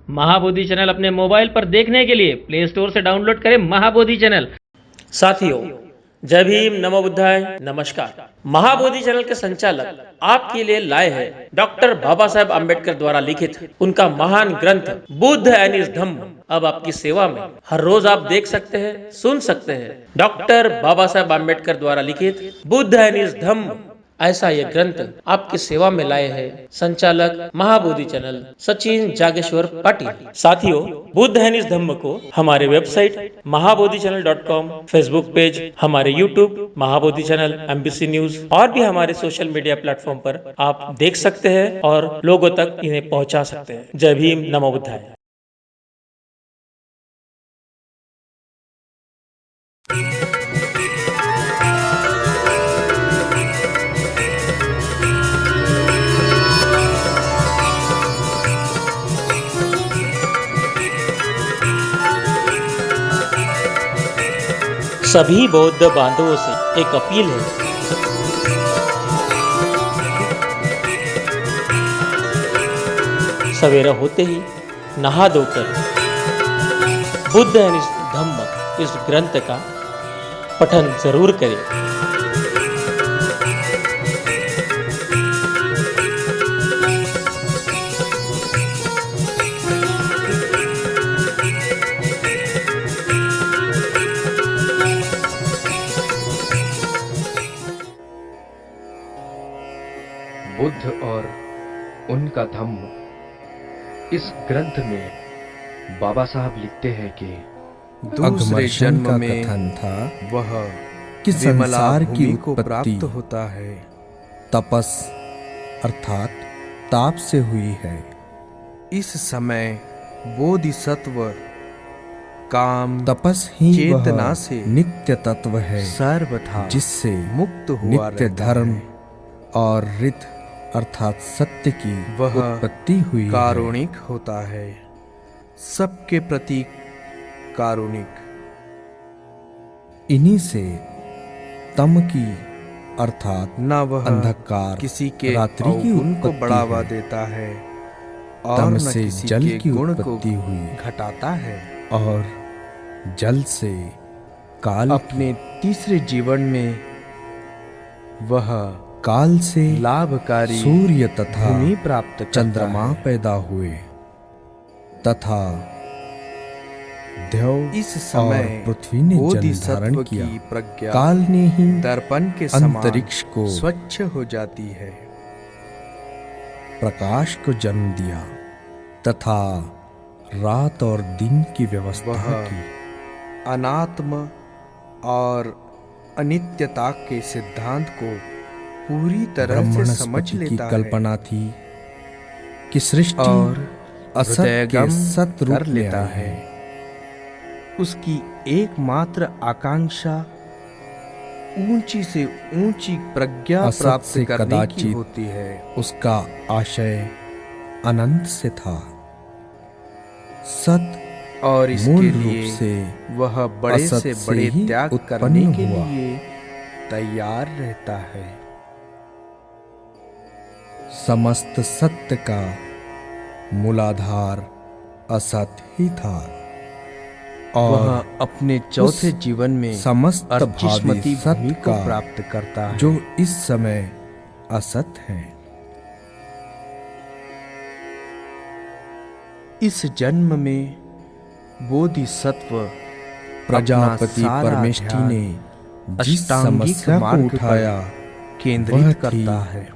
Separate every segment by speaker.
Speaker 1: Mahabodhi channel अपने mobile पर देखने के लिए प्ले स्टोर से डाउनलोड करें महाबोधि चैनल। साथियों, जय भीम, नमो बुद्धाय, नमस्कार। महाबोधि चैनल के संचालक आपके लिए लाए हैं डॉक्टर बाबा साहेब आम्बेडकर द्वारा लिखित उनका महान ग्रंथ बुद्ध एंड हिज धम्म अब आपकी सेवा में। हर रोज आप देख सकते हैं, सुन सकते हैं डॉक्टर बाबा साहेब आम्बेडकर द्वारा लिखित बुद्ध एंड हिज धम्म। ऐसा यह ग्रंथ आपकी सेवा में लाए हैं संचालक महाबोधि चैनल सचिन जागेश्वर पाटिल। साथियों, बुद्ध एंड हिज धम्म को हमारे वेबसाइट महाबोधिचैनल.com, फेसबुक पेज, हमारे YouTube Mahabodhi channel, MBC news और भी हमारे सोशल मीडिया प्लेटफॉर्म पर आप देख सकते हैं और लोगों तक इन्हें पहुंचा सकते हैं। जय भीम, नमो बुद्धाय। सभी बौद्ध बांधवों से एक अपील है। सवेरा होते ही नहा धोकर बुद्ध एंड हिज धम्म इस ग्रंथ का पठन जरूर करें।
Speaker 2: बुद्ध और उनका धम्म। इस ग्रंथ में बाबा साहब लिखते हैं कि
Speaker 3: दूसरे जन्म में कथन था
Speaker 4: वह
Speaker 3: कि संसार की
Speaker 4: को
Speaker 3: उत्पत्ति
Speaker 4: प्राप्त होता है,
Speaker 3: तपस अर्थात ताप से हुई है।
Speaker 4: इस समय बोधिसत्व काम
Speaker 3: तपस ही
Speaker 4: चेतना
Speaker 3: वह
Speaker 4: से
Speaker 3: नित्य तत्व है
Speaker 4: सर्वथा
Speaker 3: जिससे
Speaker 4: मुक्त हुआ
Speaker 3: नित्य
Speaker 4: रहता
Speaker 3: धर्म
Speaker 4: है।
Speaker 3: और रित अर्थात सत्य की
Speaker 4: वह
Speaker 3: उत्पत्ति हुई है।
Speaker 4: कारुणिक होता है, सबके प्रति कारुणिक।
Speaker 3: इन्हीं से तम की अर्थात
Speaker 4: न वह
Speaker 3: अंधकार
Speaker 4: किसी के
Speaker 3: रात्रि की
Speaker 4: अवगुण को
Speaker 3: उत्पत्ति
Speaker 4: बढ़ावा
Speaker 3: है।
Speaker 4: देता है और
Speaker 3: तम
Speaker 4: न
Speaker 3: से
Speaker 4: किसी
Speaker 3: जल
Speaker 4: के
Speaker 3: की
Speaker 4: गुण को
Speaker 3: उत्पत्ति हुई
Speaker 4: घटाता है।
Speaker 3: और जल से काल
Speaker 4: अपने तीसरे जीवन में वह
Speaker 3: काल से
Speaker 4: लाभकारी
Speaker 3: सूर्य तथा
Speaker 4: भूमि प्राप्त करता
Speaker 3: चंद्रमा
Speaker 4: है।
Speaker 3: पैदा हुए तथा देव
Speaker 4: इस समय
Speaker 3: और पृथ्वी ने जन्म
Speaker 4: बोधिसत्व
Speaker 3: धारण
Speaker 4: की
Speaker 3: किया।
Speaker 4: प्रज्ञा
Speaker 3: काल ने ही
Speaker 4: दर्पण के समान
Speaker 3: अंतरिक्ष को
Speaker 4: स्वच्छ हो जाती है।
Speaker 3: प्रकाश को जन्म दिया तथा रात और दिन की व्यवस्था
Speaker 4: वह
Speaker 3: की।
Speaker 4: अनात्म और अनित्यता के सिद्धांत को पूरी तरह से समझ
Speaker 3: ब्रह्मणस्पति की
Speaker 4: लेता है
Speaker 3: कल्पना थी कि सृष्टि
Speaker 4: और
Speaker 3: असत के
Speaker 4: हृदयगम
Speaker 3: सत रूप
Speaker 4: कर
Speaker 3: में
Speaker 4: लेता
Speaker 3: आई
Speaker 4: है। उसकी एकमात्र आकांक्षा ऊंची से ऊंची प्रज्ञा
Speaker 3: असत
Speaker 4: प्राप्त
Speaker 3: से
Speaker 4: करने की
Speaker 3: कदाचित
Speaker 4: होती है।
Speaker 3: उसका आशय अनंत से था। सत
Speaker 4: और इसके
Speaker 3: मूल
Speaker 4: लिए
Speaker 3: रूप से
Speaker 4: वह बड़े
Speaker 3: असत
Speaker 4: से
Speaker 3: से
Speaker 4: बड़े
Speaker 3: ही
Speaker 4: त्याग
Speaker 3: उत्पन्न
Speaker 4: करने के
Speaker 3: हुआ।
Speaker 4: लिए तैयार रहता है।
Speaker 3: समस्त सत्य का मूलाधार असत ही था और
Speaker 4: वह अपने चौथे जीवन में
Speaker 3: समस्त
Speaker 4: अर्चिष्मती
Speaker 3: भावी
Speaker 4: भूमि
Speaker 3: सत्य
Speaker 4: को
Speaker 3: का
Speaker 4: प्राप्त करता है,
Speaker 3: जो इस समय असत है।
Speaker 4: इस जन्म में बोधिसत्व
Speaker 3: प्रजापति
Speaker 4: अपना सारा
Speaker 3: परमेष्ठी
Speaker 4: ध्यान
Speaker 3: ने जिस
Speaker 4: अष्टांगिक
Speaker 3: समस्या को
Speaker 4: मार्ग पर
Speaker 3: उठाया वह
Speaker 4: केंद्रित
Speaker 3: थी
Speaker 4: करता है।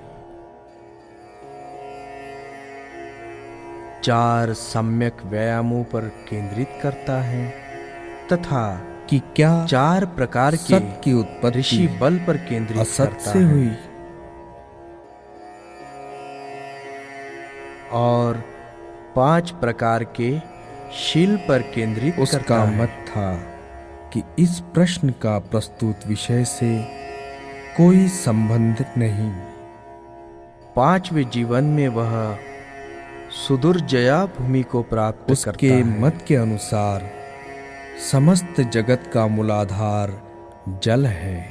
Speaker 4: 4 सम्यक व्यायामों पर केंद्रित करता है तथा
Speaker 3: कि क्या
Speaker 4: 4 प्रकार के
Speaker 3: सत की उत्पत्ति
Speaker 4: ऋषि बल पर केंद्रित
Speaker 3: असत
Speaker 4: करता
Speaker 3: से
Speaker 4: है
Speaker 3: हुई
Speaker 4: और 5 प्रकार के शील पर केंद्रित
Speaker 3: उसका
Speaker 4: करता है।
Speaker 3: मत था कि इस प्रश्न का प्रस्तुत विषय से कोई संबंध नहीं।
Speaker 4: 5वें जीवन में वह सुदुर्जया भूमि को प्राप्त करता
Speaker 3: उसके
Speaker 4: है।
Speaker 3: मत के अनुसार समस्त जगत का मूलाधार जल है।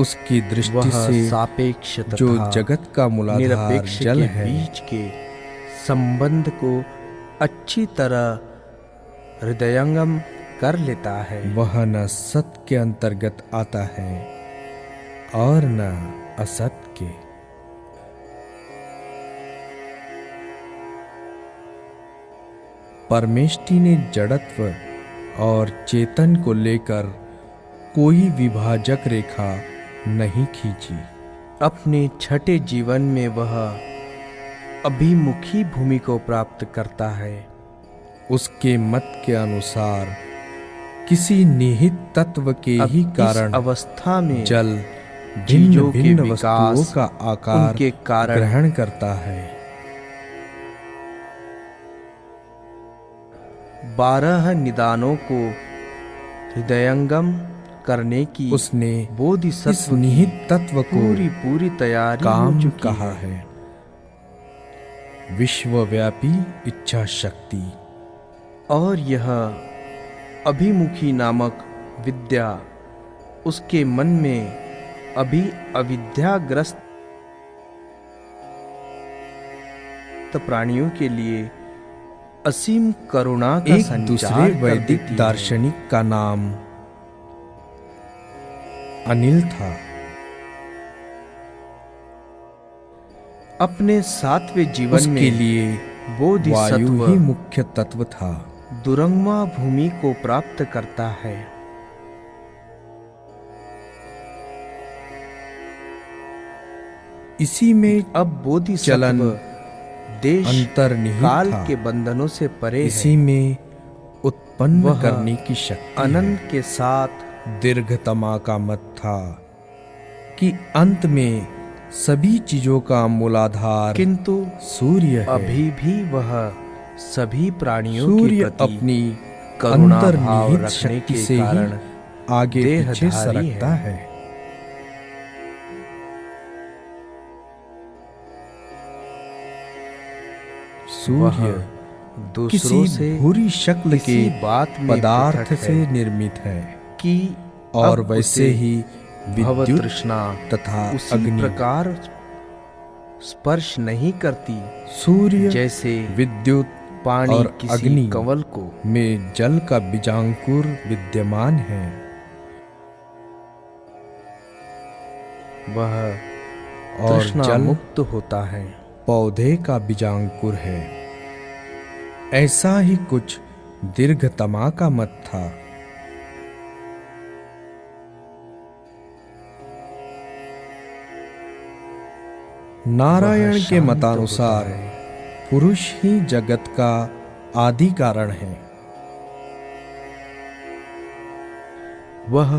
Speaker 3: उसकी दृष्टि
Speaker 4: वह
Speaker 3: से
Speaker 4: सापेक्ष
Speaker 3: जो
Speaker 4: तथा
Speaker 3: जगत का मूलाधार
Speaker 4: निरपेक्ष
Speaker 3: जल
Speaker 4: के
Speaker 3: है
Speaker 4: बीच के संबंध को अच्छी तरह हृदयंगम कर लेता है।
Speaker 3: वह न सत के अंतर्गत आता है और न असत के। परमेष्टि ने जड़त्व और चेतन को लेकर कोई विभाजक रेखा नहीं खींची।
Speaker 4: अपने छठे जीवन में वह अभिमुखी भूमि को प्राप्त करता है।
Speaker 3: उसके मत के अनुसार किसी निहित तत्व के
Speaker 4: अब
Speaker 3: ही
Speaker 4: इस
Speaker 3: कारण
Speaker 4: अवस्था में
Speaker 3: जल
Speaker 4: चीजों
Speaker 3: भिन्न
Speaker 4: के
Speaker 3: भिन्न वस्तुओं
Speaker 4: विकास
Speaker 3: का आकार
Speaker 4: उनके कारण
Speaker 3: ग्रहण करता है।
Speaker 4: 12 निदानों को हृदयंगम करने की
Speaker 3: उसने इस
Speaker 4: बोधिसत्व
Speaker 3: निहित तत्व को
Speaker 4: पूरी तैयारी हो
Speaker 3: काम
Speaker 4: चुकी
Speaker 3: कहा है। विश्वव्यापी इच्छा शक्ति।
Speaker 4: और यह अभिमुखी नामक विद्या उसके मन में अभी अविद्याग्रस्त प्राणियों के लिए असीम करुणा का
Speaker 3: एक
Speaker 4: संचार
Speaker 3: दूसरे
Speaker 4: कर
Speaker 3: वैदिक
Speaker 4: देती है।
Speaker 3: दार्शनिक का नाम अनिल था।
Speaker 4: अपने 7वें जीवन
Speaker 3: उसके
Speaker 4: में
Speaker 3: लिए वायु
Speaker 4: बोधिसत्व
Speaker 3: ही मुख्य तत्व था।
Speaker 4: दुरंगमा भूमि को प्राप्त करता है।
Speaker 3: इसी में
Speaker 4: अब बोधिसत्व
Speaker 3: चलन
Speaker 4: देश
Speaker 3: अंतर्निहित
Speaker 4: काल
Speaker 3: था।
Speaker 4: के बंधनों से परे
Speaker 3: इसी
Speaker 4: है।
Speaker 3: में उत्पन्न
Speaker 4: वह
Speaker 3: करने की शक्ति
Speaker 4: अनंत के साथ
Speaker 3: है। दीर्घतमा का मत था कि अंत में सभी चीजों का मूलाधार
Speaker 4: किंतु
Speaker 3: सूर्य है।
Speaker 4: अभी भी वह सभी प्राणियों के
Speaker 3: सूर्य
Speaker 4: प्रति
Speaker 3: अपनी
Speaker 4: करुणा भाव
Speaker 3: अंतर्निहित
Speaker 4: रखने
Speaker 3: शक्ति
Speaker 4: के
Speaker 3: से ही
Speaker 4: कारण
Speaker 3: आगे पीछे
Speaker 4: देहधारी
Speaker 3: सरकता है। सूर्य
Speaker 4: वह दूसरों
Speaker 3: किसी
Speaker 4: से
Speaker 3: भूरी शक्ल के
Speaker 4: इसी बात में
Speaker 3: पदार्थ
Speaker 4: पृथक
Speaker 3: से
Speaker 4: है
Speaker 3: निर्मित है
Speaker 4: कि
Speaker 3: और
Speaker 4: अब
Speaker 3: वैसे
Speaker 4: उसे
Speaker 3: ही
Speaker 4: भव
Speaker 3: विद्युत
Speaker 4: तृष्णा
Speaker 3: तथा
Speaker 4: उसी
Speaker 3: अग्नि
Speaker 4: प्रकार स्पर्श नहीं करती
Speaker 3: सूर्य
Speaker 4: जैसे
Speaker 3: विद्युत
Speaker 4: पानी
Speaker 3: और
Speaker 4: किसी
Speaker 3: अग्नि
Speaker 4: कंवल को।
Speaker 3: में जल का बीजांकुर विद्यमान है।
Speaker 4: वह
Speaker 3: और
Speaker 4: तृष्णा
Speaker 3: जल
Speaker 4: मुक्त होता है।
Speaker 3: पौधे का बीजांकुर है। ऐसा ही कुछ दीर्घतमा का मत था। नारायण
Speaker 4: वह
Speaker 3: के
Speaker 4: शांत
Speaker 3: मतानुसार
Speaker 4: होता है।
Speaker 3: पुरुष ही जगत का आदि कारण है।
Speaker 4: वह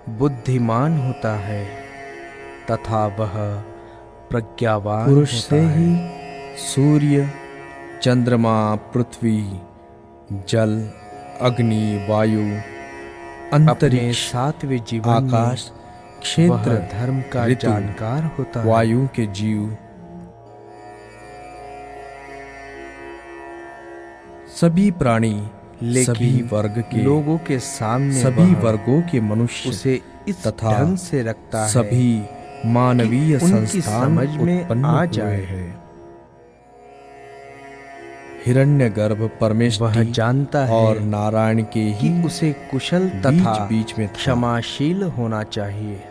Speaker 4: बुद्धिमान होता है तथा वह प्रज्ञावान
Speaker 3: पुरुष
Speaker 4: होता
Speaker 3: से
Speaker 4: है।
Speaker 3: ही सूर्य, चंद्रमा, पृथ्वी, जल, अग्नि, वायु,
Speaker 4: अपने
Speaker 3: अंतरिक्ष,
Speaker 4: 7वें जीवन
Speaker 3: आकाश,
Speaker 4: में
Speaker 3: क्षेत्र,
Speaker 4: वह धर्म का
Speaker 3: ऋतु,
Speaker 4: जानकार होता है।
Speaker 3: वायु के जीव सभी प्राणी,
Speaker 4: लेकिन
Speaker 3: सभी वर्ग के
Speaker 4: लोगों के सामने
Speaker 3: सभी
Speaker 4: वह
Speaker 3: वर्गों के मनुष्य
Speaker 4: उसे इस
Speaker 3: तथा
Speaker 4: ढंग से रखता है
Speaker 3: सभी मानवीय
Speaker 4: कि उनकी
Speaker 3: संस्थान
Speaker 4: समझ में
Speaker 3: उत्पन्न
Speaker 4: आ
Speaker 3: हुए
Speaker 4: जाए।
Speaker 3: हैं। हिरण्यगर्भ
Speaker 4: वह
Speaker 3: परमेष्टि
Speaker 4: जानता है
Speaker 3: और नारायण के
Speaker 4: कि
Speaker 3: ही
Speaker 4: उसे कुशल तथा
Speaker 3: बीच में था।
Speaker 4: क्षमाशील होना चाहिए।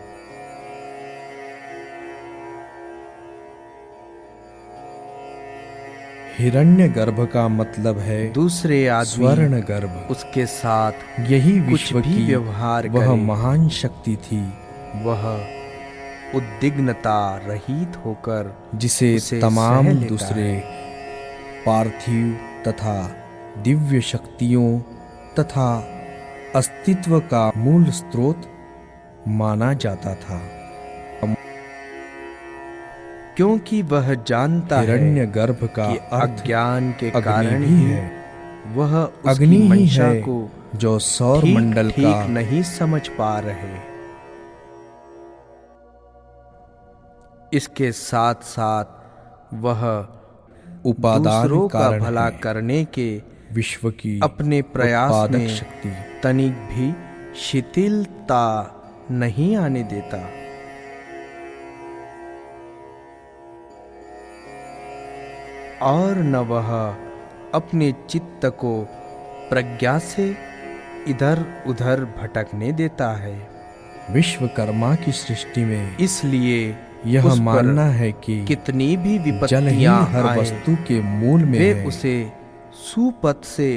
Speaker 3: हिरण्यगर्भ का मतलब है
Speaker 4: दूसरे आदमी
Speaker 3: स्वर्ण गर्भ।
Speaker 4: उसके साथ
Speaker 3: यही
Speaker 4: कुछ
Speaker 3: विश्व
Speaker 4: भी
Speaker 3: की
Speaker 4: व्यवहार
Speaker 3: वह
Speaker 4: करे,
Speaker 3: महान शक्ति थी
Speaker 4: वह उद्विग्नता रहित होकर
Speaker 3: जिसे
Speaker 4: उसे
Speaker 3: तमाम
Speaker 4: सह लेता
Speaker 3: दूसरे
Speaker 4: है।
Speaker 3: पार्थिव तथा दिव्य शक्तियों तथा अस्तित्व का मूल स्रोत माना जाता था।
Speaker 4: क्योंकि वह जानता है
Speaker 3: हिरण्यगर्भ का
Speaker 4: कि
Speaker 3: अर्थ
Speaker 4: अज्ञान के
Speaker 3: अग्नि
Speaker 4: कारण
Speaker 3: भी
Speaker 4: ही
Speaker 3: है।
Speaker 4: वह
Speaker 3: अग्नि
Speaker 4: उसकी
Speaker 3: ही
Speaker 4: मंशा
Speaker 3: है
Speaker 4: को
Speaker 3: जो सौर मंडल
Speaker 4: ठीक
Speaker 3: का
Speaker 4: नहीं समझ पा रहे। इसके साथ साथ वह
Speaker 3: उपादान
Speaker 4: दूसरों का
Speaker 3: कारण
Speaker 4: भला
Speaker 3: है।
Speaker 4: करने के
Speaker 3: विश्व की
Speaker 4: अपने प्रयास
Speaker 3: उत्पादक
Speaker 4: में
Speaker 3: शक्ति
Speaker 4: तनिक भी शिथिलता नहीं आने देता। और न वह अपने चित्त को प्रज्ञा से इधर उधर भटकने देता है।
Speaker 3: विश्वकर्मा की सृष्टि में
Speaker 4: इसलिए
Speaker 3: यह
Speaker 4: उस पर
Speaker 3: मानना है कि
Speaker 4: कितनी भी
Speaker 3: जल ही
Speaker 4: विपत्तियां
Speaker 3: हर
Speaker 4: आए,
Speaker 3: वस्तु के मूल में
Speaker 4: वे
Speaker 3: है।
Speaker 4: उसे सुपथ से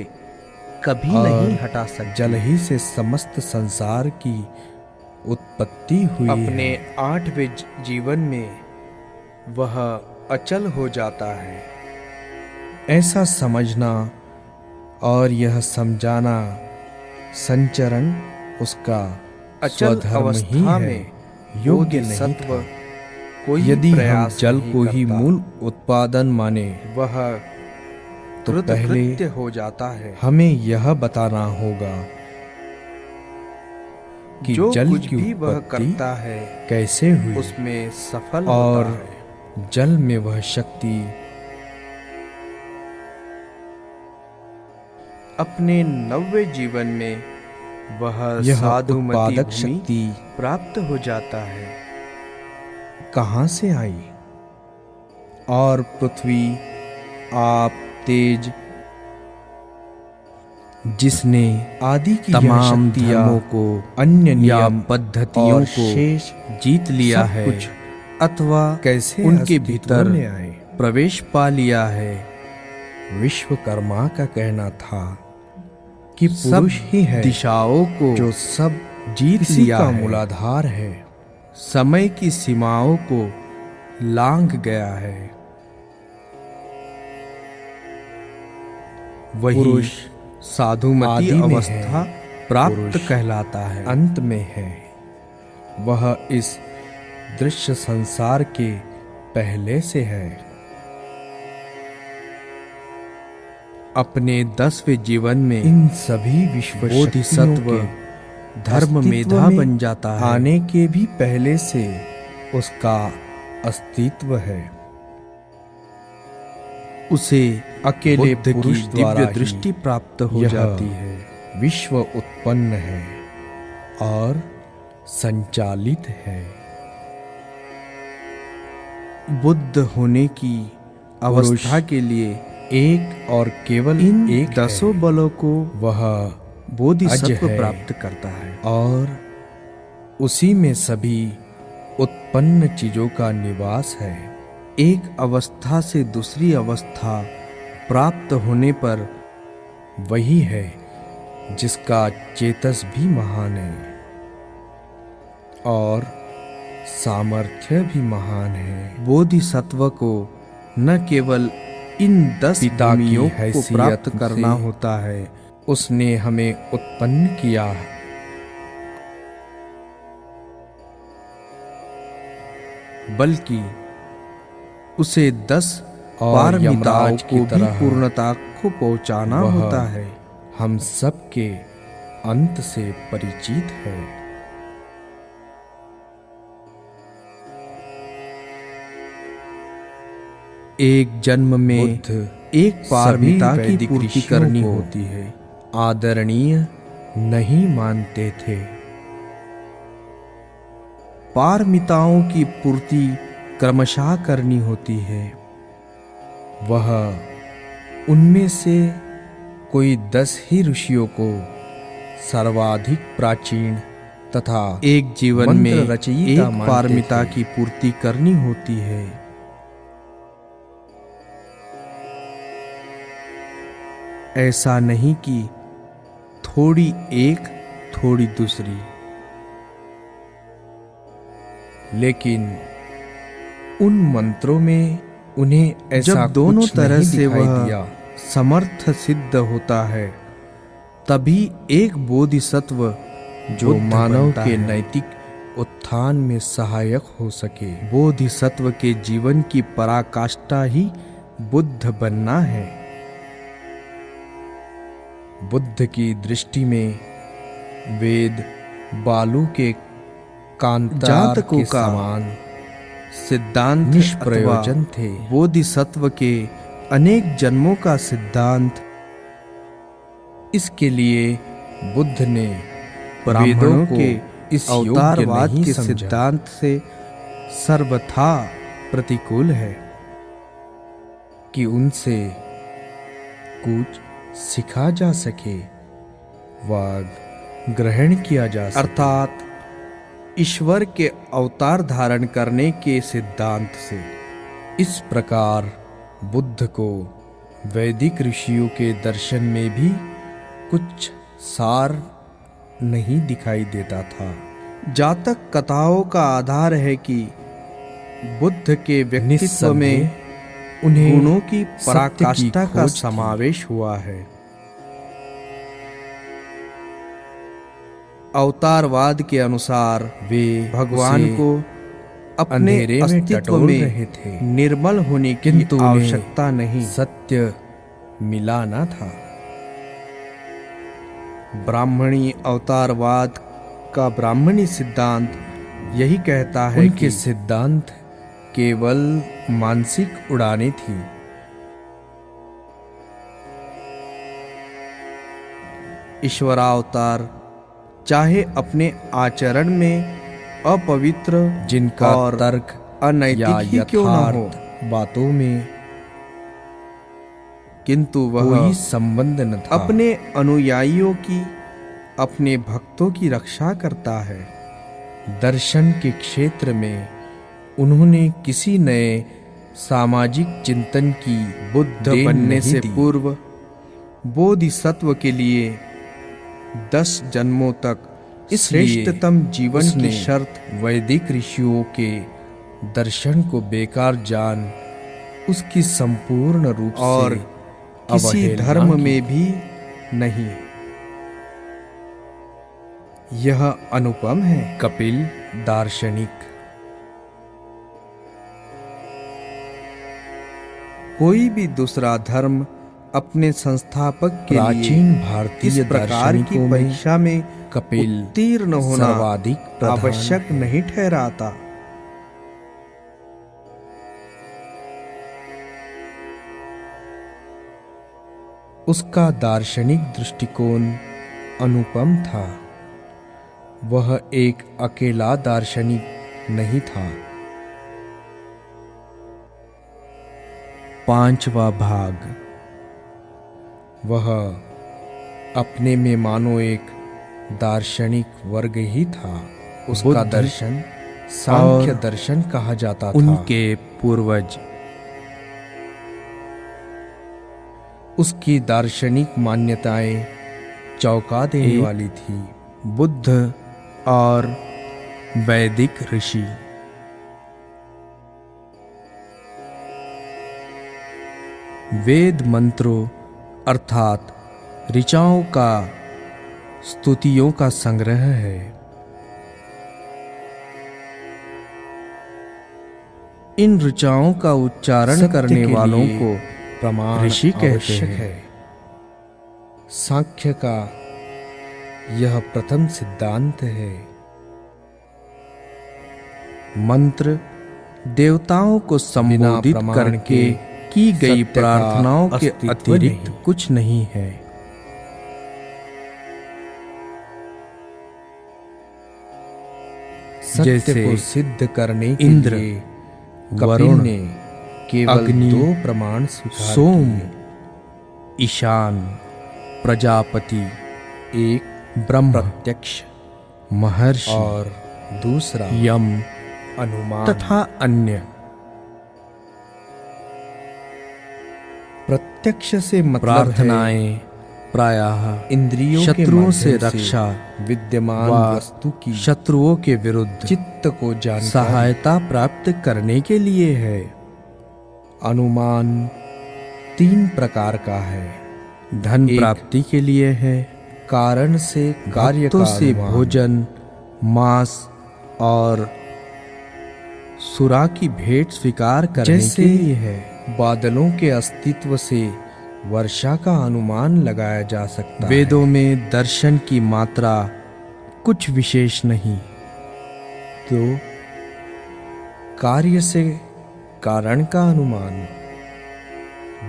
Speaker 4: कभी
Speaker 3: और
Speaker 4: नहीं हटा सकते।
Speaker 3: जल ही से समस्त संसार की उत्पत्ति हुई
Speaker 4: अपने
Speaker 3: है।
Speaker 4: 8वें जीवन में वह अचल हो जाता है।
Speaker 3: ऐसा समझना और यह समझाना संचरण उसका
Speaker 4: अचल
Speaker 3: स्वधर्म ही
Speaker 4: अवस्था
Speaker 3: है,
Speaker 4: में
Speaker 3: योग्य नहीं
Speaker 4: बोधिसत्व
Speaker 3: था।
Speaker 4: कोई
Speaker 3: यदि हम
Speaker 4: प्रयास
Speaker 3: जल
Speaker 4: नहीं
Speaker 3: को ही
Speaker 4: करता,
Speaker 3: मूल उत्पादन माने
Speaker 4: वह
Speaker 3: तो पहले
Speaker 4: कृतकृत्य हो जाता है।
Speaker 3: हमें यह बताना होगा कि
Speaker 4: जो
Speaker 3: जल
Speaker 4: कुछ
Speaker 3: की
Speaker 4: भी वह
Speaker 3: उत्पत्ति
Speaker 4: करता है
Speaker 3: कैसे हुई
Speaker 4: उसमें सफल
Speaker 3: और
Speaker 4: होता है।
Speaker 3: जल में वह शक्ति
Speaker 4: अपने 9वें जीवन में वह
Speaker 3: यह
Speaker 4: साधुमती
Speaker 3: उत्पादक
Speaker 4: भूमि
Speaker 3: शक्ति
Speaker 4: प्राप्त हो जाता है।
Speaker 3: कहाँ से आई और पृथ्वी आप तेज जिसने आदि की
Speaker 4: तमाम
Speaker 3: शक्तियां
Speaker 4: धर्मों को
Speaker 3: अन्य
Speaker 4: या
Speaker 3: नियम
Speaker 4: पद्धतियों
Speaker 3: और
Speaker 4: को
Speaker 3: शेष
Speaker 4: जीत लिया
Speaker 3: सब
Speaker 4: है
Speaker 3: कुछ
Speaker 4: अथवा
Speaker 3: कैसे
Speaker 4: उनके
Speaker 3: अस्तित्व
Speaker 4: भीतर
Speaker 3: में आए।
Speaker 4: प्रवेश पा लिया है।
Speaker 3: विश्वकर्मा का कहना था कि
Speaker 4: सब
Speaker 3: पुरुष ही है
Speaker 4: दिशाओं को
Speaker 3: जो सब
Speaker 4: जीत
Speaker 3: इसी
Speaker 4: लिया
Speaker 3: का
Speaker 4: है।
Speaker 3: मूलाधार है।
Speaker 4: समय की सीमाओं को लांघ गया है। वही
Speaker 3: पुरुष
Speaker 4: साधुमती
Speaker 3: आदि में
Speaker 4: अवस्था
Speaker 3: है।
Speaker 4: प्राप्त
Speaker 3: पुरुष
Speaker 4: कहलाता है।
Speaker 3: अंत में है। वह इस दृश्य संसार के पहले से है।
Speaker 4: अपने 10वें जीवन में
Speaker 3: इन सभी विश्व
Speaker 4: बोधिसत्व
Speaker 3: शक्तियों के
Speaker 4: धर्म
Speaker 3: अस्तित्व
Speaker 4: मेधा
Speaker 3: में
Speaker 4: बन जाता है।
Speaker 3: आने के भी पहले से उसका अस्तित्व है।
Speaker 4: उसे
Speaker 3: अकेले
Speaker 4: बुद्ध
Speaker 3: पुरुष
Speaker 4: की
Speaker 3: द्वारा
Speaker 4: दिव्य
Speaker 3: ही
Speaker 4: दृष्टि प्राप्त हो
Speaker 3: यह
Speaker 4: जाती है।
Speaker 3: विश्व उत्पन्न है और संचालित है।
Speaker 4: बुद्ध होने की अवस्था के लिए
Speaker 3: एक और केवल
Speaker 4: इन
Speaker 3: एक
Speaker 4: 10
Speaker 3: है।
Speaker 4: बलों को
Speaker 3: वह
Speaker 4: बोधिसत्व
Speaker 3: अज है
Speaker 4: प्राप्त करता है।
Speaker 3: और उसी में सभी उत्पन्न चीजों का निवास है।
Speaker 4: एक अवस्था से दूसरी अवस्था प्राप्त होने पर
Speaker 3: वही है जिसका चेतस भी महान है और सामर्थ्य भी महान है।
Speaker 4: बोधिसत्व को न केवल इन 10
Speaker 3: पिता की
Speaker 4: भूमियों को
Speaker 3: हैसियत
Speaker 4: प्राप्त करना
Speaker 3: से
Speaker 4: होता है,
Speaker 3: उसने हमें उत्पन्न किया,
Speaker 4: बल्कि उसे 10
Speaker 3: और
Speaker 4: पारमिताओं
Speaker 3: यमराज की
Speaker 4: को भी
Speaker 3: तरह
Speaker 4: पूर्णता को पहुंचाना
Speaker 3: वह
Speaker 4: होता है।
Speaker 3: हम सब के अंत से परिचित है।
Speaker 4: एक जन्म में
Speaker 3: बुद्ध
Speaker 4: एक पारमिता
Speaker 3: सभी
Speaker 4: की
Speaker 3: वैदिक
Speaker 4: पूर्ति
Speaker 3: ऋषियों
Speaker 4: करनी
Speaker 3: को
Speaker 4: होती है।
Speaker 3: आदरणीय नहीं मानते थे।
Speaker 4: पारमिताओं की पूर्ति क्रमशः करनी होती है।
Speaker 3: वह उनमें से कोई 10 ही ऋषियों को सर्वाधिक प्राचीन तथा
Speaker 4: एक जीवन में
Speaker 3: मंत्र रचयिता
Speaker 4: एक
Speaker 3: मानते
Speaker 4: पारमिता
Speaker 3: थे।
Speaker 4: की पूर्ति करनी होती है। ऐसा नहीं कि थोड़ी एक थोड़ी दूसरी,
Speaker 3: लेकिन उन मंत्रों में उन्हें ऐसा
Speaker 4: जब दोनों
Speaker 3: कुछ
Speaker 4: तरह
Speaker 3: नहीं
Speaker 4: से
Speaker 3: दिखाई
Speaker 4: वह
Speaker 3: दिया।
Speaker 4: समर्थ सिद्ध होता है, तभी एक बोधिसत्व
Speaker 3: जो
Speaker 4: बुद्ध
Speaker 3: मानव
Speaker 4: बनता
Speaker 3: के
Speaker 4: है।
Speaker 3: नैतिक उत्थान में सहायक हो सके।
Speaker 4: बोधिसत्व के जीवन की पराकाष्ठा ही बुद्ध बनना है।
Speaker 3: बुद्ध की दृष्टि में वेद बालू के कांतार
Speaker 4: जातकों
Speaker 3: के
Speaker 4: का
Speaker 3: समान
Speaker 4: सिद्धांत
Speaker 3: निष्प्रयोजन
Speaker 4: अथवा
Speaker 3: थे।
Speaker 4: बोधिसत्व के अनेक जन्मों का सिद्धांत,
Speaker 3: इसके लिए बुद्ध ने
Speaker 4: ब्राह्मणों
Speaker 3: वेदों को
Speaker 4: के
Speaker 3: इस योग्य
Speaker 4: अवतारवाद
Speaker 3: नहीं
Speaker 4: के
Speaker 3: समझा।
Speaker 4: सिद्धांत से सर्वथा प्रतिकूल है
Speaker 3: कि उनसे कुछ सिखा जा सके व ग्रहण किया जा सके।
Speaker 4: अर्थात ईश्वर के अवतार धारण करने के सिद्धांत से।
Speaker 3: इस प्रकार बुद्ध को वैदिक ऋषियों के दर्शन में भी कुछ सार नहीं दिखाई देता था।
Speaker 4: जातक कथाओं का आधार है कि बुद्ध के व्यक्तित्व
Speaker 3: निस्संदेह
Speaker 4: में
Speaker 3: उन्हें
Speaker 4: गुणों की
Speaker 3: सत्य की
Speaker 4: पराकाष्ठा का
Speaker 3: खोज थी।
Speaker 4: समावेश हुआ है। अवतारवाद के अनुसार
Speaker 3: वे
Speaker 4: भगवान
Speaker 3: उसे
Speaker 4: को अपने
Speaker 3: अंधेरे में
Speaker 4: अस्तित्व
Speaker 3: टटोल
Speaker 4: में
Speaker 3: रहे थे,
Speaker 4: निर्मल होने की
Speaker 3: किंतु उन्हें
Speaker 4: आवश्यकता नहीं।
Speaker 3: सत्य मिला न था।
Speaker 4: ब्राह्मणी अवतारवाद का ब्राह्मणी सिद्धांत यही कहता है
Speaker 3: उनके
Speaker 4: कि
Speaker 3: सिद्धांत केवल मानसिक उड़ानें थी।
Speaker 4: ईश्वरावतार चाहे अपने आचरण में अपवित्र
Speaker 3: जिनका
Speaker 4: और
Speaker 3: तर्क या
Speaker 4: अनैतिक ही क्यों न हो,
Speaker 3: यथार्थ बातों में
Speaker 4: किंतु वह
Speaker 3: कोई संबंध न था।
Speaker 4: अपने अनुयायियों की, अपने भक्तों की रक्षा करता है।
Speaker 3: दर्शन के क्षेत्र में उन्होंने किसी नए सामाजिक चिंतन की
Speaker 4: बुद्ध
Speaker 3: देन
Speaker 4: बनने
Speaker 3: नहीं
Speaker 4: से
Speaker 3: दी।
Speaker 4: पूर्व बोधिसत्व के लिए 10 जन्मों तक
Speaker 3: इसलिए
Speaker 4: श्रेष्ठतम जीवन
Speaker 3: उसने
Speaker 4: की शर्त
Speaker 3: वैदिक ऋषियों के दर्शन को बेकार जान उसकी संपूर्ण रूप
Speaker 4: और
Speaker 3: से
Speaker 4: किसी
Speaker 3: अवहेलना
Speaker 4: धर्म
Speaker 3: की।
Speaker 4: में भी नहीं। यह अनुपम है।
Speaker 3: कपिल दार्शनिक।
Speaker 4: कोई भी दूसरा धर्म अपने संस्थापक के
Speaker 3: प्राचीन
Speaker 4: लिए
Speaker 3: भारतीय
Speaker 4: इस प्रकार की
Speaker 3: दार्शनिकों में
Speaker 4: परीक्षा में
Speaker 3: कपिल
Speaker 4: उत्तीर्ण होना
Speaker 3: सर्वाधिक प्रधान
Speaker 4: आवश्यक
Speaker 3: है।
Speaker 4: नहीं ठहराता।
Speaker 3: उसका दार्शनिक दृष्टिकोण अनुपम था। वह एक अकेला दार्शनिक नहीं था। 5वां भाग। वह अपने में मानो एक दार्शनिक वर्ग ही था। उसका
Speaker 4: बुद्ध
Speaker 3: दर्शन सांख्य
Speaker 4: और
Speaker 3: दर्शन कहा जाता था।
Speaker 4: उनके पूर्वज
Speaker 3: उसकी दार्शनिक मान्यताएं चौंका देने वाली थी।
Speaker 4: बुद्ध और वैदिक ऋषि।
Speaker 3: वेद मंत्रों अर्थात ऋचाओं का स्तुतियों का संग्रह है। इन ऋचाओं का उच्चारण
Speaker 4: सत्य
Speaker 3: करने
Speaker 4: के
Speaker 3: वालों
Speaker 4: लिए
Speaker 3: को प्रमाण
Speaker 4: ऋषि कहते
Speaker 3: आवश्यक
Speaker 4: हैं।
Speaker 3: है। सांख्य का यह प्रथम सिद्धांत है। मंत्र देवताओं को संबोधित प्रमाण
Speaker 4: करके
Speaker 3: के
Speaker 4: की गई
Speaker 3: सत्य का
Speaker 4: प्रार्थनाओं के
Speaker 3: अस्तित्व
Speaker 4: अतिरिक्त
Speaker 3: नहीं।
Speaker 4: कुछ नहीं है।
Speaker 3: सत्य
Speaker 4: जैसे
Speaker 3: को सिद्ध करने के
Speaker 4: इंद्र,
Speaker 3: लिए
Speaker 4: वरुण,
Speaker 3: कपिल ने केवल
Speaker 4: अग्नि,
Speaker 3: 2 प्रमाण स्वीकार
Speaker 4: सोम,
Speaker 3: किए।
Speaker 4: ईशान, प्रजापति,
Speaker 3: एक
Speaker 4: ब्रह्म,
Speaker 3: प्रत्यक्ष महर्षि
Speaker 4: और
Speaker 3: दूसरा
Speaker 4: यम
Speaker 3: अनुमान
Speaker 4: तथा अन्य।
Speaker 3: प्रत्यक्ष से मतलब
Speaker 4: प्रार्थनाएं प्रायः
Speaker 3: इंद्रियों के
Speaker 4: शत्रुओं से
Speaker 3: माध्यम
Speaker 4: रक्षा
Speaker 3: विद्यमान
Speaker 4: व
Speaker 3: वस्तु की
Speaker 4: शत्रुओं के विरुद्ध
Speaker 3: चित्त को जानकारी
Speaker 4: सहायता प्राप्त करने के लिए है।
Speaker 3: अनुमान 3 प्रकार का है।
Speaker 4: धन
Speaker 3: एक,
Speaker 4: प्राप्ति के लिए है।
Speaker 3: कारण से कार्य
Speaker 4: भक्तों
Speaker 3: का
Speaker 4: से
Speaker 3: अनुमान।
Speaker 4: भोजन, मांस और सुरा की भेंट स्वीकार करने
Speaker 3: जैसे
Speaker 4: के लिए है।
Speaker 3: बादलों के अस्तित्व से वर्षा का अनुमान लगाया जा सकता है।
Speaker 4: वेदों में दर्शन की मात्रा कुछ विशेष नहीं।
Speaker 3: तो कार्य से कारण का अनुमान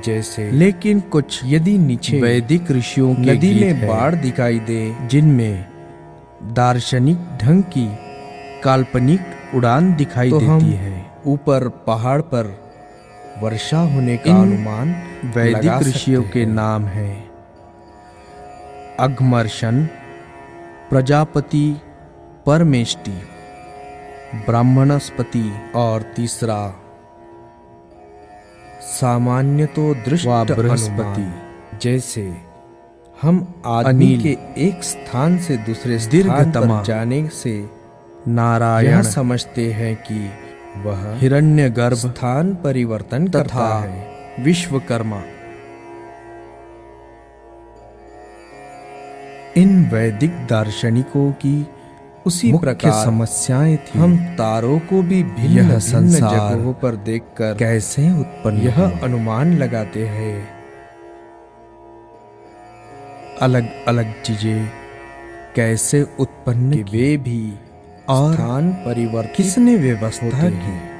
Speaker 3: जैसे
Speaker 4: लेकिन कुछ
Speaker 3: यदि नीचे
Speaker 4: वैदिक ऋषियों के
Speaker 3: नदी
Speaker 4: गीत
Speaker 3: में
Speaker 4: है,
Speaker 3: बाढ़ दिखाई दे
Speaker 4: जिनमें दार्शनिक ढंग की काल्पनिक उड़ान दिखाई
Speaker 3: तो हम
Speaker 4: देती है।
Speaker 3: ऊपर पहाड़ पर वर्षा होने का
Speaker 4: इन
Speaker 3: अनुमान
Speaker 4: वैदिक
Speaker 3: लगा
Speaker 4: ऋषियों
Speaker 3: सकते
Speaker 4: के
Speaker 3: हैं।
Speaker 4: नाम हैं अघमर्षण, प्रजापति, परमेष्टि, ब्राह्मणस्पति और तीसरा सामान्य तो दृष्ट बृहस्पति। जैसे हम आदमी
Speaker 3: अनिल,
Speaker 4: के एक स्थान से दूसरे स्थान
Speaker 3: दीर्घतमा
Speaker 4: पर जाने से नारायण
Speaker 3: यह
Speaker 4: समझते हैं कि
Speaker 3: वह
Speaker 4: हिरण्यगर्भ स्थान परिवर्तन करता
Speaker 3: तथा
Speaker 4: है। विश्वकर्मा। इन वैदिक दार्शनिकों की उसी
Speaker 3: मुख्य
Speaker 4: प्रकार
Speaker 3: समस्याएं थी।
Speaker 4: हम तारों को भी भिन्न
Speaker 3: यह
Speaker 4: भिन्न
Speaker 3: संसार
Speaker 4: जगहों पर देखकर
Speaker 3: कैसे उत्पन्न
Speaker 4: यह
Speaker 3: हुआ?
Speaker 4: अनुमान लगाते हैं अलग अलग चीजें कैसे उत्पन्न
Speaker 3: कि
Speaker 4: की
Speaker 3: वे भी
Speaker 4: और
Speaker 3: स्थान परिवर्तित
Speaker 4: किसने व्यवस्था
Speaker 3: होते
Speaker 4: की।
Speaker 3: हैं।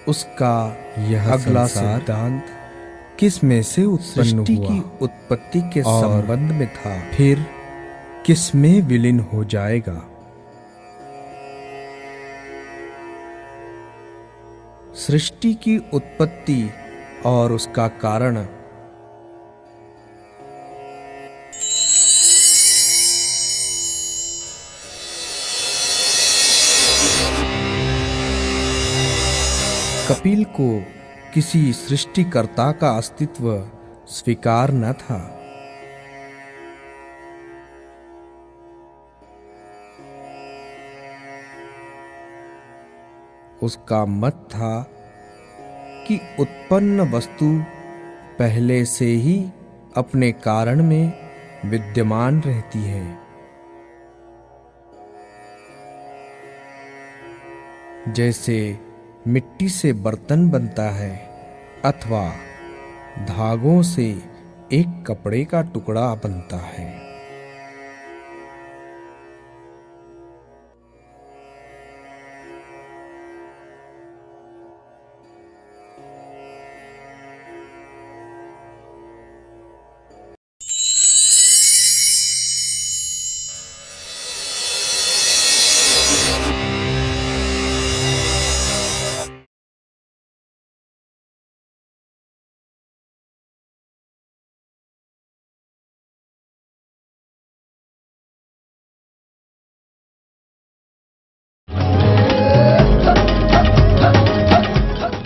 Speaker 4: उसका
Speaker 3: यह
Speaker 4: अगला
Speaker 3: संसार
Speaker 4: सिद्धांत किस में से उत्पन्न
Speaker 3: सृष्टि
Speaker 4: हुआ
Speaker 3: की
Speaker 4: उत्पत्ति के
Speaker 3: और
Speaker 4: संबंध में था, फिर किस में विलीन हो जाएगा। सृष्टि की उत्पत्ति और उसका कारण कपिल को किसी सृष्टिकर्ता का अस्तित्व स्वीकार न था। उसका मत था कि उत्पन्न वस्तु पहले से ही अपने कारण में विद्यमान रहती है। जैसे मिट्टी से बर्तन बनता है अथवा धागों से एक कपड़े का टुकड़ा बनता है।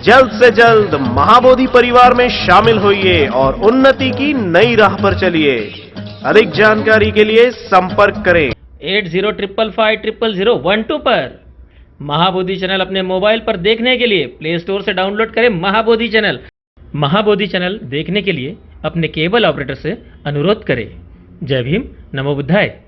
Speaker 5: जल्द से जल्द महाबोधि परिवार में शामिल होइए और उन्नति की नई राह पर चलिए। अधिक जानकारी के लिए संपर्क करें
Speaker 1: 8055550012 पर। महाबोधि चैनल अपने मोबाइल पर देखने के लिए प्ले स्टोर से डाउनलोड करें महाबोधि चैनल। महाबोधि चैनल देखने के लिए अपने केबल ऑपरेटर से अनुरोध करें। जय भीम, नमो बुद्धाय।